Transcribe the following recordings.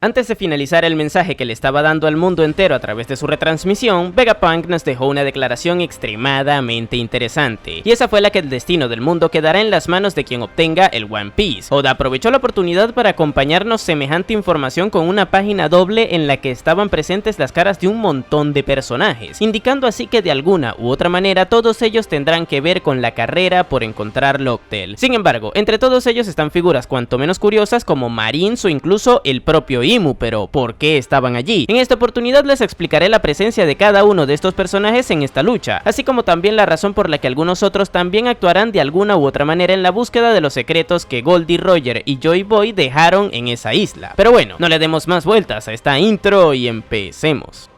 Antes de finalizar el mensaje que le estaba dando al mundo entero a través de su retransmisión, Vegapunk nos dejó una declaración extremadamente interesante, y esa fue la que el destino del mundo quedará en las manos de quien obtenga el One Piece. Oda aprovechó la oportunidad para acompañarnos semejante información con una página doble en la que estaban presentes las caras de un montón de personajes, indicando así que de alguna u otra manera todos ellos tendrán que ver con la carrera por encontrar Locktail. Sin embargo, entre todos ellos están figuras cuanto menos curiosas como Marines o incluso el propio Imu, pero ¿por qué estaban allí? En esta oportunidad les explicaré la presencia de cada uno de estos personajes en esta lucha, así como también la razón por la que algunos otros también actuarán de alguna u otra manera en la búsqueda de los secretos que Goldie Roger y Joy Boy dejaron en esa isla. Pero bueno, no le demos más vueltas a esta intro y empecemos.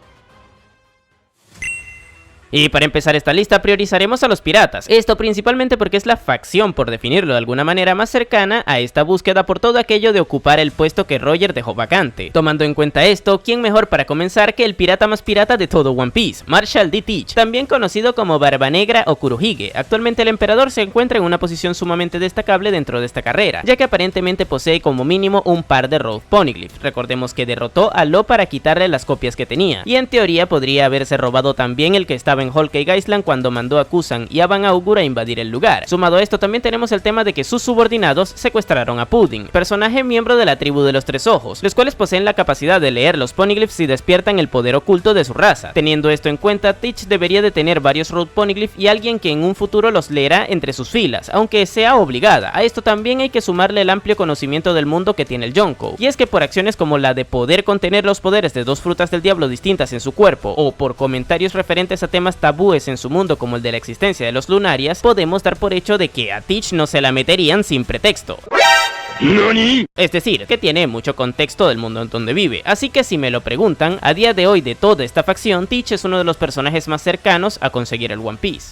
Y para empezar esta lista priorizaremos a los piratas, esto principalmente porque es la facción, por definirlo de alguna manera, más cercana a esta búsqueda por todo aquello de ocupar el puesto que Roger dejó vacante. Tomando en cuenta esto, ¿quién mejor para comenzar que el pirata más pirata de todo One Piece, Marshall D. Teach, también conocido como Barba Negra o Kurohige? Actualmente el emperador se encuentra en una posición sumamente destacable dentro de esta carrera, ya que aparentemente posee como mínimo un par de Road Poneglyph. Recordemos que derrotó a Law para quitarle las copias que tenía, y en teoría podría haberse robado también el que estaba en Whole Cake Island cuando mandó a Kusan y a Van Augur a invadir el lugar. Sumado a esto también tenemos el tema de que sus subordinados secuestraron a Pudding, personaje miembro de la tribu de los Tres Ojos, los cuales poseen la capacidad de leer los Poneglyphs y despiertan el poder oculto de su raza. Teniendo esto en cuenta, Teach debería de tener varios Road Poneglyph y alguien que en un futuro los leerá entre sus filas, aunque sea obligada. A esto también hay que sumarle el amplio conocimiento del mundo que tiene el Yonkou, y es que por acciones como la de poder contener los poderes de dos frutas del diablo distintas en su cuerpo, o por comentarios referentes a temas tabúes en su mundo como el de la existencia de los Lunarias, podemos dar por hecho de que a Teach no se la meterían sin pretexto. ¿Nani? Es decir, que tiene mucho contexto del mundo en donde vive, así que si me lo preguntan, a día de hoy de toda esta facción, Teach es uno de los personajes más cercanos a conseguir el One Piece.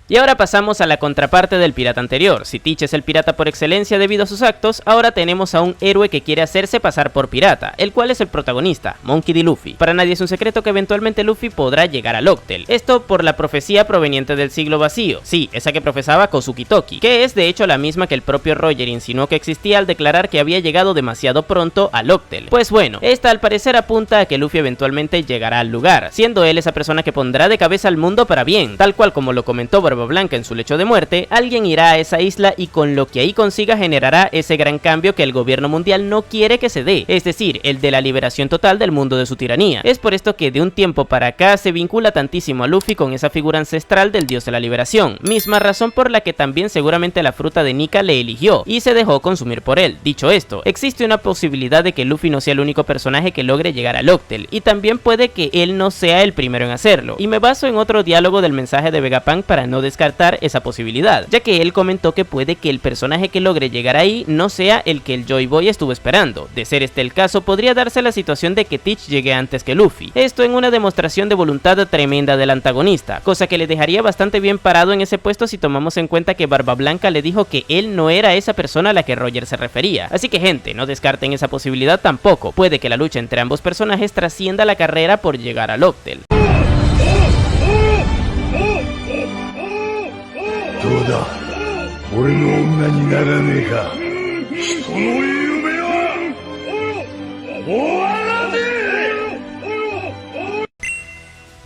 Y ahora pasamos a la contraparte del pirata anterior. Si Teach es el pirata por excelencia debido a sus actos, ahora tenemos a un héroe que quiere hacerse pasar por pirata, el cual es el protagonista, Monkey D. Luffy. Para nadie es un secreto que eventualmente Luffy podrá llegar a Locktail, esto por la profecía proveniente del siglo vacío, sí, esa que profesaba Kozuki Toki, que es de hecho la misma que el propio Roger insinuó que existía al declarar que había llegado demasiado pronto a Locktail. Pues bueno, esta al parecer apunta a que Luffy eventualmente llegará al lugar, siendo él esa persona que pondrá de cabeza al mundo para bien, tal cual como lo comentó Blanca en su lecho de muerte. Alguien irá a esa isla y con lo que ahí consiga generará ese gran cambio que el gobierno mundial no quiere que se dé, es decir, el de la liberación total del mundo de su tiranía. Es por esto que de un tiempo para acá se vincula tantísimo a Luffy con esa figura ancestral del dios de la liberación, misma razón por la que también seguramente la fruta de Nika le eligió y se dejó consumir por él. Dicho esto, existe una posibilidad de que Luffy no sea el único personaje que logre llegar a Locktail, y también puede que él no sea el primero en hacerlo, y me baso en otro diálogo del mensaje de Vegapunk para no descartar esa posibilidad, ya que él comentó que puede que el personaje que logre llegar ahí no sea el que el Joy Boy estuvo esperando. De ser este el caso, podría darse la situación de que Teach llegue antes que Luffy, esto en una demostración de voluntad tremenda del antagonista, cosa que le dejaría bastante bien parado en ese puesto si tomamos en cuenta que Barba Blanca le dijo que él no era esa persona a la que Roger se refería. Así que gente, no descarten esa posibilidad tampoco, puede que la lucha entre ambos personajes trascienda la carrera por llegar a Locktail.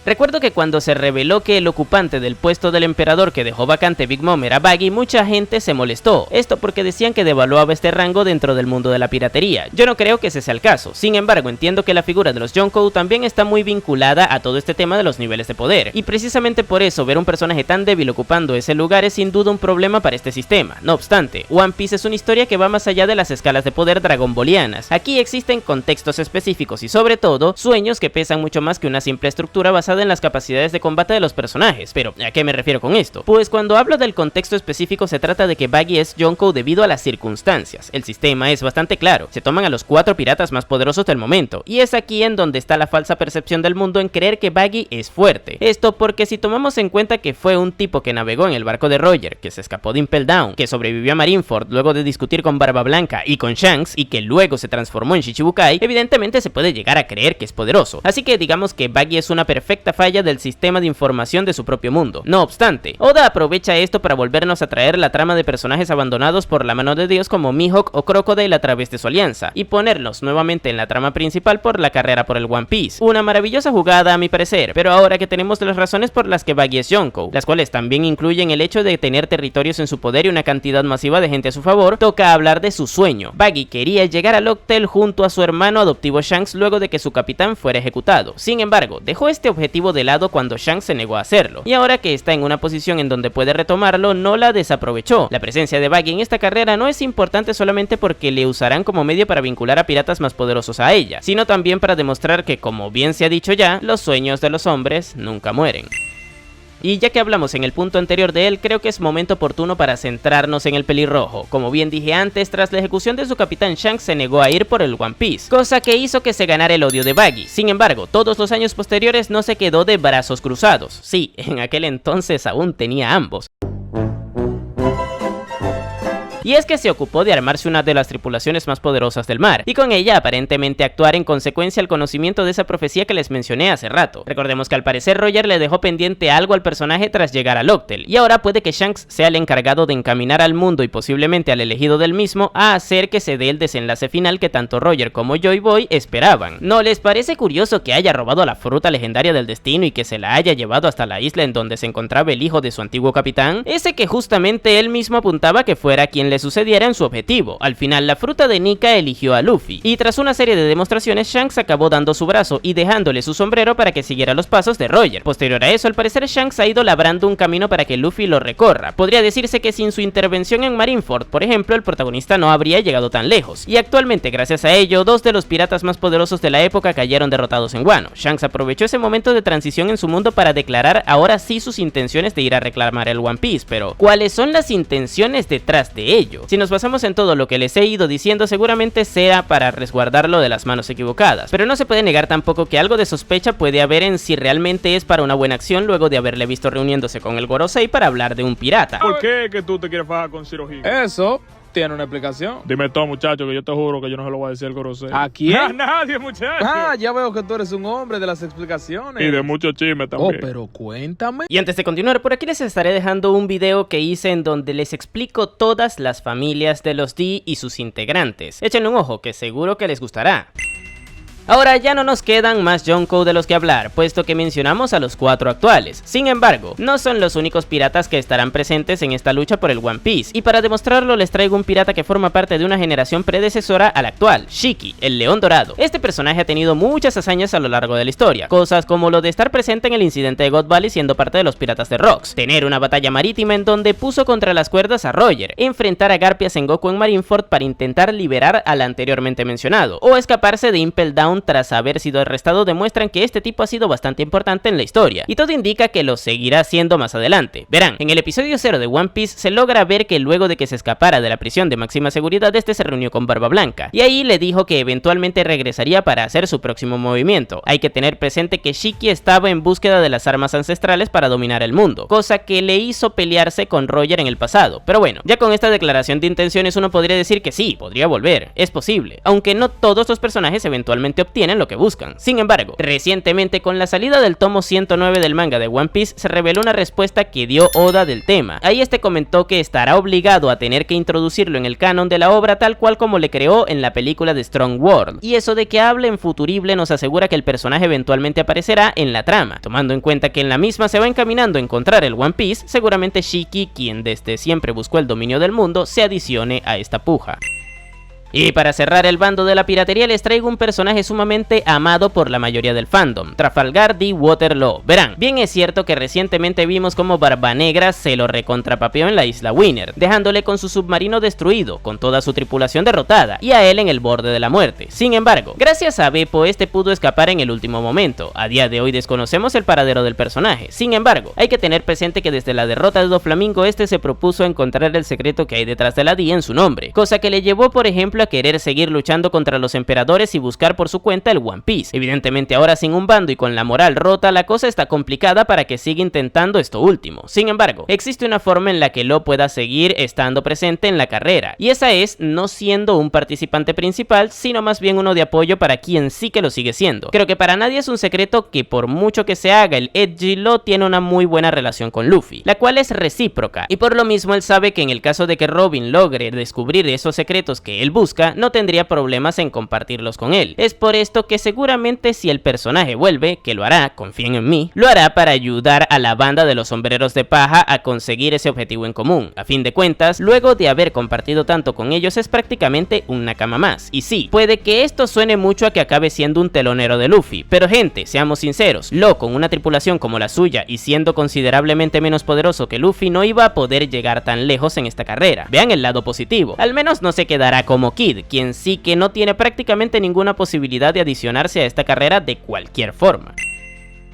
Recuerdo que cuando se reveló que el ocupante del puesto del emperador que dejó vacante Big Mom era Baggy, mucha gente se molestó, esto porque decían que devaluaba este rango dentro del mundo de la piratería. Yo no creo que ese sea el caso, sin embargo entiendo que la figura de los Yonkou también está muy vinculada a todo este tema de los niveles de poder, y precisamente por eso ver un personaje tan débil ocupando ese lugar es sin duda un problema para este sistema. No obstante, One Piece es una historia que va más allá de las escalas de poder dragonbolianas. Aquí existen contextos específicos y sobre todo, sueños que pesan mucho más que una simple estructura basada en las capacidades de combate de los personajes. Pero, ¿a qué me refiero con esto? Pues cuando hablo del contexto específico se trata de que Baggy es Yonkou debido a las circunstancias. El sistema es bastante claro, se toman a los 4 piratas más poderosos del momento, y es aquí en donde está la falsa percepción del mundo en creer que Baggy es fuerte. Esto porque si tomamos en cuenta que fue un tipo que navegó en el barco de Roger, que se escapó de Impel Down, que sobrevivió a Marineford luego de discutir con Barba Blanca y con Shanks, y que luego se transformó en Shichibukai, evidentemente se puede llegar a creer que es poderoso. Así que digamos que Baggy es una perfecta perfecta falla del sistema de información de su propio mundo. No obstante, Oda aprovecha esto para volvernos a traer la trama de personajes abandonados por la mano de Dios como Mihawk o Crocodile a través de su alianza, y ponerlos nuevamente en la trama principal por la carrera por el One Piece. Una maravillosa jugada a mi parecer, pero ahora que tenemos las razones por las que Buggy es Yonkou, las cuales también incluyen el hecho de tener territorios en su poder y una cantidad masiva de gente a su favor, toca hablar de su sueño. Buggy quería llegar a Locktail junto a su hermano adoptivo Shanks luego de que su capitán fuera ejecutado. Sin embargo, dejó este objetivo de lado cuando Shanks se negó a hacerlo, y ahora que está en una posición en donde puede retomarlo, no la desaprovechó. La presencia de Buggy en esta carrera no es importante solamente porque le usarán como medio para vincular a piratas más poderosos a ella, sino también para demostrar que, como bien se ha dicho ya, los sueños de los hombres nunca mueren. Y ya que hablamos en el punto anterior de él, creo que es momento oportuno para centrarnos en el pelirrojo. Como bien dije antes, tras la ejecución de su capitán, Shanks se negó a ir por el One Piece, cosa que hizo que se ganara el odio de Buggy. Sin embargo, todos los años posteriores no se quedó de brazos cruzados. Sí, en aquel entonces aún tenía ambos. Y es que se ocupó de armarse una de las tripulaciones más poderosas del mar, y con ella aparentemente actuar en consecuencia al conocimiento de esa profecía que les mencioné hace rato. Recordemos que al parecer Roger le dejó pendiente algo al personaje tras llegar a Locktail, y ahora puede que Shanks sea el encargado de encaminar al mundo y posiblemente al elegido del mismo a hacer que se dé el desenlace final que tanto Roger como Joy Boy esperaban. ¿No les parece curioso que haya robado la fruta legendaria del destino y que se la haya llevado hasta la isla en donde se encontraba el hijo de su antiguo capitán? Ese que justamente él mismo apuntaba que fuera quien le sucediera en su objetivo. Al final, la fruta de Nika eligió a Luffy, y tras una serie de demostraciones, Shanks acabó dando su brazo y dejándole su sombrero para que siguiera los pasos de Roger. Posterior a eso, al parecer Shanks ha ido labrando un camino para que Luffy lo recorra. Podría decirse que sin su intervención en Marineford, por ejemplo, el protagonista no habría llegado tan lejos, y actualmente, gracias a ello, dos de los piratas más poderosos de la época cayeron derrotados en Wano. Shanks aprovechó ese momento de transición en su mundo para declarar ahora sí sus intenciones de ir a reclamar el One Piece, pero ¿cuáles son las intenciones detrás de ello? Si nos basamos en todo lo que les he ido diciendo, seguramente sea para resguardarlo de las manos equivocadas, pero no se puede negar tampoco que algo de sospecha puede haber en si realmente es para una buena acción luego de haberle visto reuniéndose con el Gorosei para hablar de un pirata. ¿Por qué que tú te quieres fajar con Shirohige? Eso tiene una explicación. Dime todo, muchacho, que yo te juro que yo no se lo voy a decir al Gorosei. ¿A quién? A nadie, muchacho. Ya veo que tú eres un hombre de las explicaciones. Y de mucho chisme también. Pero cuéntame. Y antes de continuar, por aquí les estaré dejando un video que hice en donde les explico todas las familias de los D y sus integrantes. Échenle un ojo, que seguro que les gustará. Ahora ya no nos quedan más Yonkou de los que hablar, puesto que mencionamos a los 4 actuales. Sin embargo, no son los únicos piratas que estarán presentes en esta lucha por el One Piece, y para demostrarlo les traigo un pirata que forma parte de una generación predecesora a la actual, Shiki, el León Dorado. Este personaje ha tenido muchas hazañas a lo largo de la historia, cosas como lo de estar presente en el incidente de God Valley siendo parte de los piratas de Rocks, tener una batalla marítima en donde puso contra las cuerdas a Roger, enfrentar a Garpia Sengoku en Marineford para intentar liberar al anteriormente mencionado, o escaparse de Impel Down tras haber sido arrestado, demuestran que este tipo ha sido bastante importante en la historia, y todo indica que lo seguirá siendo más adelante. Verán, en el episodio 0 de One Piece se logra ver que luego de que se escapara de la prisión de máxima seguridad, este se reunió con Barba Blanca, y ahí le dijo que eventualmente regresaría para hacer su próximo movimiento. Hay que tener presente que Shiki estaba en búsqueda de las armas ancestrales para dominar el mundo, cosa que le hizo pelearse con Roger en el pasado. Pero bueno, ya con esta declaración de intenciones uno podría decir que sí, podría volver, es posible, aunque no todos los personajes eventualmente obtienen lo que buscan. Sin embargo, recientemente con la salida del tomo 109 del manga de One Piece se reveló una respuesta que dio Oda del tema. Ahí este comentó que estará obligado a tener que introducirlo en el canon de la obra tal cual como le creó en la película de Strong World, y eso de que hable en futurible nos asegura que el personaje eventualmente aparecerá en la trama. Tomando en cuenta que en la misma se va encaminando a encontrar el One Piece, seguramente Shiki, quien desde siempre buscó el dominio del mundo, se adicione a esta puja. Y para cerrar el bando de la piratería les traigo un personaje sumamente amado por la mayoría del fandom, Trafalgar D. Waterloo. Verán, bien es cierto que recientemente vimos como Barba Negra se lo recontrapapeó en la isla Winner, dejándole con su submarino destruido, con toda su tripulación derrotada, y a él en el borde de la muerte. Sin embargo, gracias a Beppo este pudo escapar en el último momento. A día de hoy desconocemos el paradero del personaje. Sin embargo, hay que tener presente que desde la derrota de Doflamingo este se propuso encontrar el secreto que hay detrás de la D en su nombre, cosa que le llevó por ejemplo ejemplo a querer seguir luchando contra los emperadores y buscar por su cuenta el One Piece. Evidentemente ahora sin un bando y con la moral rota, la cosa está complicada para que siga intentando esto último. Sin embargo, existe una forma en la que Law pueda seguir estando presente en la carrera, y esa es no siendo un participante principal, sino más bien uno de apoyo para quien sí que lo sigue siendo. Creo que para nadie es un secreto que por mucho que se haga el edgy, Law tiene una muy buena relación con Luffy, la cual es recíproca, y por lo mismo él sabe que en el caso de que Robin logre descubrir esos secretos que él busca, no tendría problemas en compartirlos con él. Es por esto que seguramente si el personaje vuelve, que lo hará, confíen en mí, lo hará para ayudar a la banda de los sombreros de paja a conseguir ese objetivo en común. A fin de cuentas, luego de haber compartido tanto con ellos es prácticamente un Nakama más. Y sí, puede que esto suene mucho a que acabe siendo un telonero de Luffy, pero gente, seamos sinceros, Law con una tripulación como la suya y siendo considerablemente menos poderoso que Luffy no iba a poder llegar tan lejos en esta carrera. Vean el lado positivo, al menos no se quedará como Kid, quien sí que no tiene prácticamente ninguna posibilidad de adicionarse a esta carrera de cualquier forma.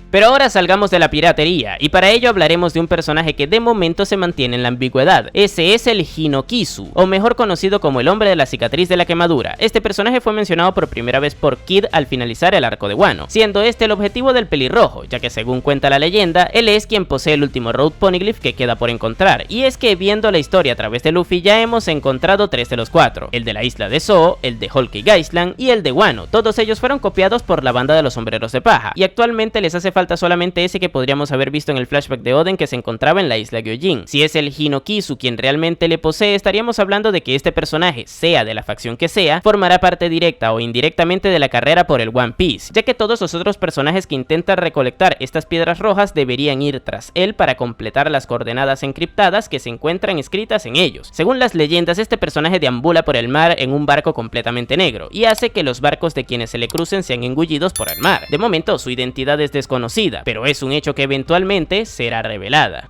Pero ahora salgamos de la piratería, y para ello hablaremos de un personaje que de momento se mantiene en la ambigüedad. Ese es el Hinokizu, o mejor conocido como el hombre de la cicatriz de la quemadura. Este personaje fue mencionado por primera vez por Kid al finalizar el arco de Wano, siendo este el objetivo del pelirrojo, ya que según cuenta la leyenda, él es quien posee el último Road Poneglyph que queda por encontrar. Y es que viendo la historia a través de Luffy ya hemos encontrado 3 de los 4, el de la isla de Zou, el de Whole Cake Island y el de Wano. Todos ellos fueron copiados por la banda de los sombreros de paja, y actualmente les hace falta solamente ese que podríamos haber visto en el flashback de Oden que se encontraba en la isla Gyojin. Si es el Hinokizu quien realmente le posee, estaríamos hablando de que este personaje, sea de la facción que sea, formará parte directa o indirectamente de la carrera por el One Piece, ya que todos los otros personajes que intentan recolectar estas piedras rojas deberían ir tras él para completar las coordenadas encriptadas que se encuentran escritas en ellos. Según las leyendas, este personaje deambula por el mar en un barco completamente negro y hace que los barcos de quienes se le crucen sean engullidos por el mar. De momento su identidad es desconocida, pero es un hecho que eventualmente será revelada.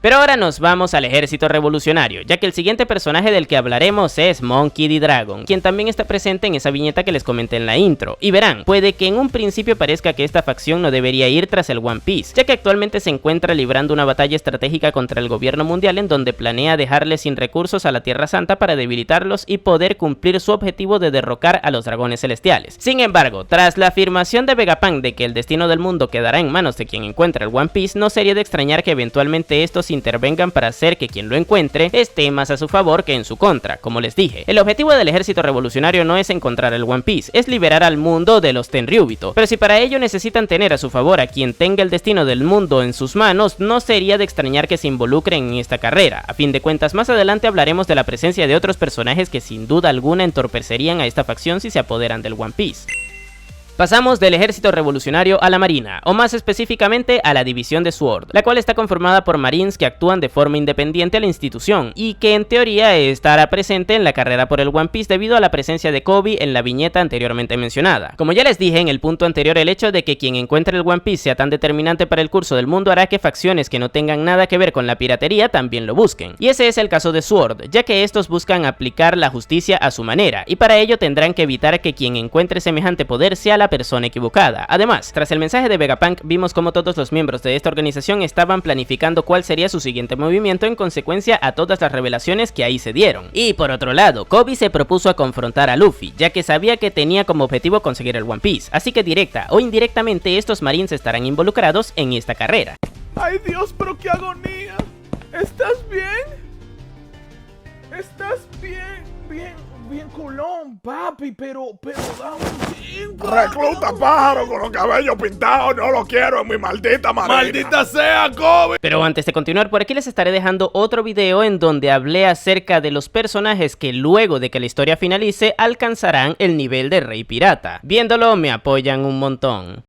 Pero ahora nos vamos al ejército revolucionario, ya que el siguiente personaje del que hablaremos es Monkey D. Dragon, quien también está presente en esa viñeta que les comenté en la intro. Y verán, puede que en un principio parezca que esta facción no debería ir tras el One Piece, ya que actualmente se encuentra librando una batalla estratégica contra el gobierno mundial en donde planea dejarle sin recursos a la Tierra Santa para debilitarlos y poder cumplir su objetivo de derrocar a los dragones celestiales. Sin embargo, tras la afirmación de Vegapunk de que el destino del mundo quedará en manos de quien encuentre el One Piece, no sería de extrañar que eventualmente estos intervengan para hacer que quien lo encuentre esté más a su favor que en su contra. Como les dije, el objetivo del ejército revolucionario no es encontrar el One Piece, es liberar al mundo de los Tenryubito, pero si para ello necesitan tener a su favor a quien tenga el destino del mundo en sus manos, no sería de extrañar que se involucren en esta carrera. A fin de cuentas, más adelante hablaremos de la presencia de otros personajes que sin duda alguna entorpecerían a esta facción si se apoderan del One Piece. Pasamos del ejército revolucionario a la marina, o más específicamente a la división de Sword, la cual está conformada por marines que actúan de forma independiente a la institución, y que en teoría estará presente en la carrera por el One Piece debido a la presencia de Kobe en la viñeta anteriormente mencionada. Como ya les dije en el punto anterior, el hecho de que quien encuentre el One Piece sea tan determinante para el curso del mundo hará que facciones que no tengan nada que ver con la piratería también lo busquen, y ese es el caso de Sword, ya que estos buscan aplicar la justicia a su manera, y para ello tendrán que evitar que quien encuentre semejante poder sea la persona equivocada. Además, tras el mensaje de Vegapunk, vimos como todos los miembros de esta organización estaban planificando cuál sería su siguiente movimiento en consecuencia a todas las revelaciones que ahí se dieron. Y por otro lado, Kobe se propuso a confrontar a Luffy, ya que sabía que tenía como objetivo conseguir el One Piece, así que directa o indirectamente estos marines estarán involucrados en esta carrera. ¡Ay Dios, pero qué agonía! ¿Estás bien? ¿Estás bien culón, papi? Pero da un tiempo. Recluta pájaro con los cabellos pintados, no lo quiero en mi maldita marina. ¡Maldita sea, Kobe! Pero antes de continuar, por aquí les estaré dejando otro video en donde hablé acerca de los personajes que luego de que la historia finalice alcanzarán el nivel de Rey Pirata. Viéndolo me apoyan un montón.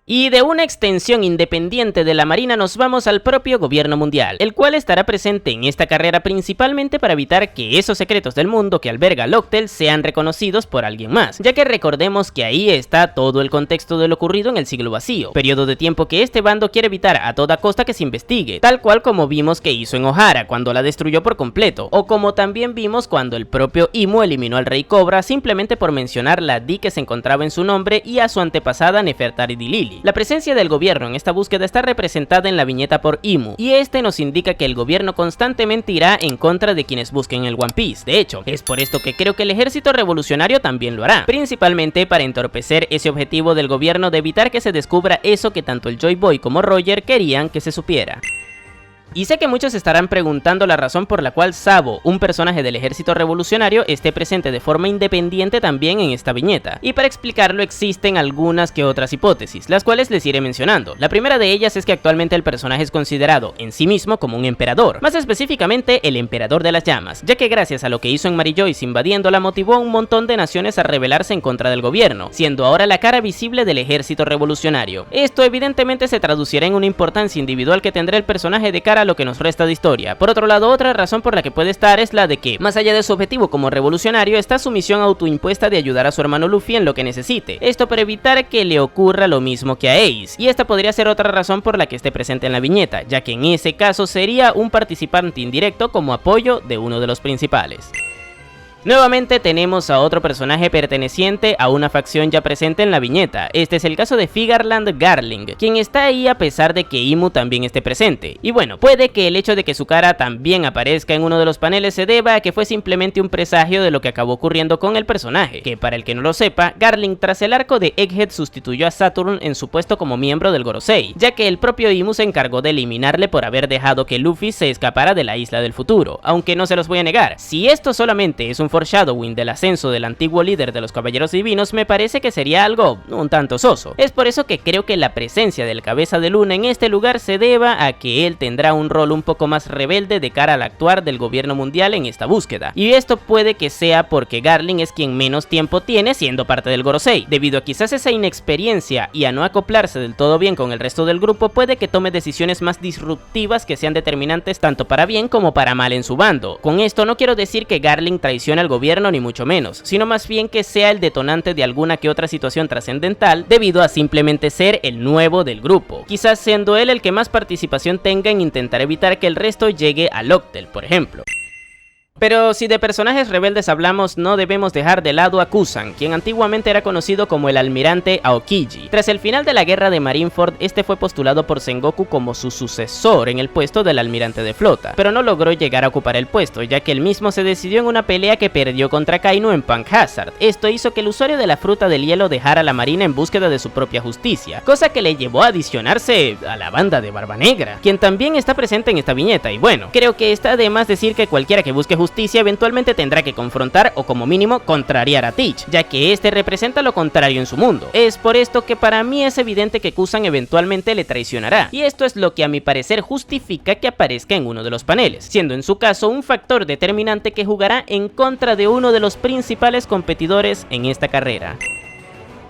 Y de una extensión independiente de la marina nos vamos al propio gobierno mundial, el cual estará presente en esta carrera principalmente para evitar que esos secretos del mundo que alberga Locktail sean reconocidos por alguien más, ya que recordemos que ahí está todo el contexto de lo ocurrido en el siglo vacío, periodo de tiempo que este bando quiere evitar a toda costa que se investigue, tal cual como vimos que hizo en Ohara cuando la destruyó por completo, o como también vimos cuando el propio Imu eliminó al Rey Cobra simplemente por mencionar la D que se encontraba en su nombre y a su antepasada Nefertari Lily. Rayleigh. La presencia del gobierno en esta búsqueda está representada en la viñeta por Imu, y este nos indica que el gobierno constantemente irá en contra de quienes busquen el One Piece. De hecho, es por esto que creo que el ejército revolucionario también lo hará, principalmente para entorpecer ese objetivo del gobierno de evitar que se descubra eso que tanto el Joy Boy como Roger querían que se supiera. Y sé que muchos estarán preguntando la razón por la cual Sabo, un personaje del ejército revolucionario, esté presente de forma independiente también en esta viñeta. Y para explicarlo existen algunas que otras hipótesis, las cuales les iré mencionando. La primera de ellas es que actualmente el personaje es considerado en sí mismo como un emperador, más específicamente el emperador de las llamas, ya que gracias a lo que hizo en Mary Joyce invadiéndola motivó a un montón de naciones a rebelarse en contra del gobierno, siendo ahora la cara visible del ejército revolucionario. Esto evidentemente se traducirá en una importancia individual que tendrá el personaje de cara a lo que nos resta de historia. Por otro lado, otra razón por la que puede estar es la de que, más allá de su objetivo como revolucionario, está su misión autoimpuesta de ayudar a su hermano Luffy en lo que necesite. Esto para evitar que le ocurra lo mismo que a Ace. Y esta podría ser otra razón por la que esté presente en la viñeta, ya que en ese caso sería un participante indirecto como apoyo de uno de los principales. Nuevamente tenemos a otro personaje perteneciente a una facción ya presente en la viñeta. Este es el caso de Figarland Garling, quien está ahí a pesar de que Imu también esté presente. Y bueno, puede que el hecho de que su cara también aparezca en uno de los paneles se deba a que fue simplemente un presagio de lo que acabó ocurriendo con el personaje, que para el que no lo sepa, Garling tras el arco de Egghead sustituyó a Saturn en su puesto como miembro del Gorosei, ya que el propio Imu se encargó de eliminarle por haber dejado que Luffy se escapara de la isla del futuro. Aunque no se los voy a negar, si esto solamente es un foreshadowing del ascenso del antiguo líder de los Caballeros Divinos, me parece que sería algo un tanto soso. Es por eso que creo que la presencia del Cabeza de Luna en este lugar se deba a que él tendrá un rol un poco más rebelde de cara al actuar del gobierno mundial en esta búsqueda. Y esto puede que sea porque Garling es quien menos tiempo tiene siendo parte del Gorosei. Debido a quizás esa inexperiencia y a no acoplarse del todo bien con el resto del grupo, puede que tome decisiones más disruptivas que sean determinantes tanto para bien como para mal en su bando. Con esto no quiero decir que Garling traicione al gobierno ni mucho menos, sino más bien que sea el detonante de alguna que otra situación trascendental debido a simplemente ser el nuevo del grupo, quizás siendo él el que más participación tenga en intentar evitar que el resto llegue a Locktel, por ejemplo. Pero si de personajes rebeldes hablamos, no debemos dejar de lado a Kusan, quien antiguamente era conocido como el almirante Aokiji. Tras el final de la guerra de Marineford, este fue postulado por Sengoku como su sucesor en el puesto del almirante de flota, pero no logró llegar a ocupar el puesto, ya que él mismo se decidió en una pelea que perdió contra Kaino en Punk Hazard. Esto hizo que el usuario de la fruta del hielo dejara la marina en búsqueda de su propia justicia, cosa que le llevó a adicionarse a la banda de Barba Negra, quien también está presente en esta viñeta. Y bueno, creo que está de más decir que cualquiera que busque justicia eventualmente tendrá que confrontar o como mínimo contrariar a Teach, ya que este representa lo contrario en su mundo. Es por esto que para mí es evidente que Kusan eventualmente le traicionará, y esto es lo que a mi parecer justifica que aparezca en uno de los paneles, siendo en su caso un factor determinante que jugará en contra de uno de los principales competidores en esta carrera.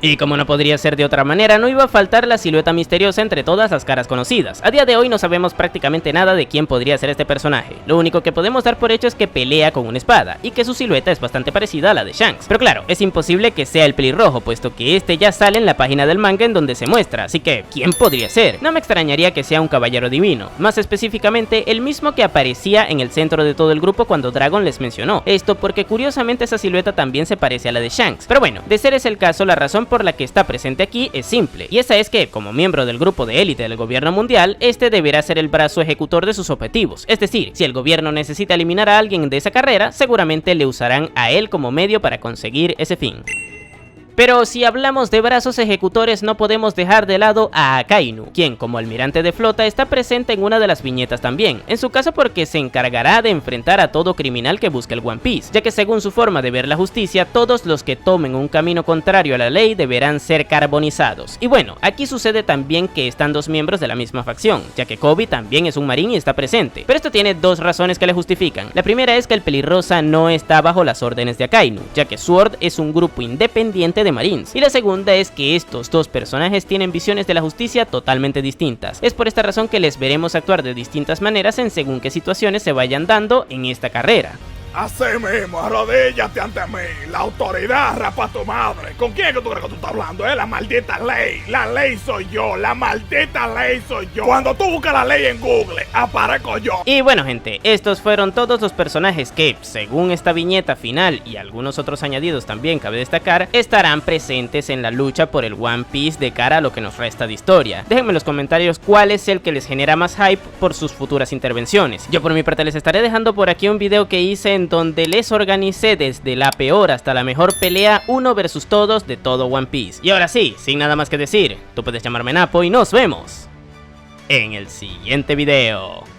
Y como no podría ser de otra manera, no iba a faltar la silueta misteriosa entre todas las caras conocidas. A día de hoy no sabemos prácticamente nada de quién podría ser este personaje. Lo único que podemos dar por hecho es que pelea con una espada, y que su silueta es bastante parecida a la de Shanks. Pero claro, es imposible que sea el pelirrojo, puesto que este ya sale en la página del manga en donde se muestra, así que ¿quién podría ser? No me extrañaría que sea un caballero divino, más específicamente el mismo que aparecía en el centro de todo el grupo cuando Dragon les mencionó. Esto porque curiosamente esa silueta también se parece a la de Shanks. Pero bueno, de ser ese el caso, la razón por la que está presente aquí es simple, y esa es que, como miembro del grupo de élite del gobierno mundial, este deberá ser el brazo ejecutor de sus objetivos. Es decir, si el gobierno necesita eliminar a alguien de esa carrera, seguramente le usarán a él como medio para conseguir ese fin. Pero si hablamos de brazos ejecutores, no podemos dejar de lado a Akainu, quien como almirante de flota está presente en una de las viñetas también, en su caso porque se encargará de enfrentar a todo criminal que busque el One Piece, ya que según su forma de ver la justicia, todos los que tomen un camino contrario a la ley deberán ser carbonizados. Y bueno, aquí sucede también que están dos miembros de la misma facción, ya que Kobe también es un marín y está presente, pero esto tiene dos razones que le justifican. La primera es que el pelirrosa no está bajo las órdenes de Akainu, ya que Sword es un grupo independiente de Marines, y la segunda es que estos dos personajes tienen visiones de la justicia totalmente distintas. Es por esta razón que les veremos actuar de distintas maneras en según qué situaciones se vayan dando en esta carrera. Así mismo, arrodíllate ante mí. La autoridad rapa a tu madre. ¿Con quién es que tú crees que tú estás hablando? La maldita ley. La ley soy yo. La maldita ley soy yo. Cuando tú buscas la ley en Google, aparezco yo. Y bueno, gente, estos fueron todos los personajes que, según esta viñeta final y algunos otros añadidos también cabe destacar, estarán presentes en la lucha por el One Piece de cara a lo que nos resta de historia. Déjenme en los comentarios cuál es el que les genera más hype por sus futuras intervenciones. Yo por mi parte les estaré dejando por aquí un video que hice en donde les organicé desde la peor hasta la mejor pelea 1 versus todos de todo One Piece. Y ahora sí, sin nada más que decir, tú puedes llamarme Napo y nos vemos en el siguiente video.